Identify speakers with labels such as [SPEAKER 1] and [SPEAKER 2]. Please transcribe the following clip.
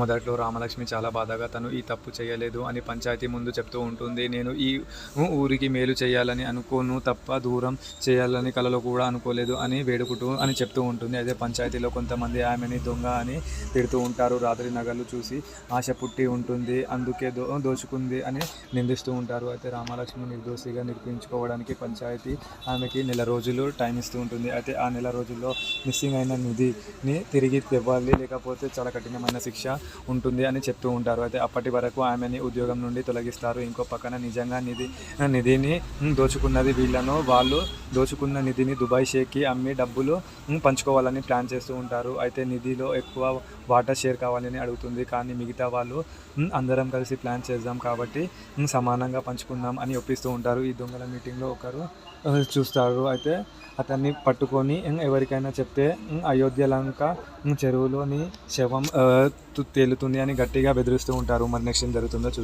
[SPEAKER 1] మొదట్లో రామలక్ష్మి చాలా బాధగా తను ఈ తప్పు చేయలేదు అని పంచాయతీ ముందు చెప్తూ ఉంటుంది. నేను ఈ ఊరికి మేలు చేయాలని అనుకోను తప్ప దూరం చేయాలని కలలో కూడా అనుకోలేదు అని వేడుకుంటూ అని చెప్తూ ఉంటుంది. అయితే పంచాయతీలో కొంతమంది ఆమెని దొంగ అని తిడుతూ ఉంటారు. రాత్రి నగలు చూసి ఆశ పుట్టి ఉంటుంది, అందుకే దోచుకుంది అని నిందిస్తూ ఉంటారు. అయితే రామలక్ష్మి నిర్దోషిగా నిరూపించుకోవడానికి పంచాయతీ ఆమెకి నెల రోజులు టైం ఇస్తూ ఉంటుంది. అయితే ఆ నెల రోజుల్లో మిస్సింగ్ అయిన నిధిని తిరిగి తెవ్వాలి, లేకపోతే చాలా కఠినమైన శిక్ష ఉంటుంది అని చెప్తూ ఉంటారు. అయితే అప్పటి వరకు ఆమెని ఉద్యోగం నుండి తొలగిస్తారు. ఇంకో పక్కన నిజంగా నిధిని దోచుకున్నది వీళ్ళను, వాళ్ళు దోచుకున్న నిధిని దుబాయ్ షేక్కి అమ్మి డబ్బులు పంచుకోవాలని ప్లాన్ చేస్తూ ఉంటారు. అయితే నిధిలో ఎక్కువ వాటా షేర్ కావాలని అడుగుతుంది, కానీ మిగతా వాళ్ళు అందరం కలిసి ప్లాన్ చేద్దాం కాబట్టి సమానంగా పంచుకుందాం అని ఒప్పిస్తూ ఉంటారు. ఈ దొంగల మీటింగ్లో ఒకరు చూస్తారు. అయితే అతన్ని పట్టుకొని ఎవరికైనా చెప్తే అయోధ్య లంక చెరువులోని శవం తేలుతుంది అని గట్టిగా బెదిరిస్తూ ఉంటారు. మరి నెక్స్ట్ ఏం జరుగుతుందో చూద్దాం.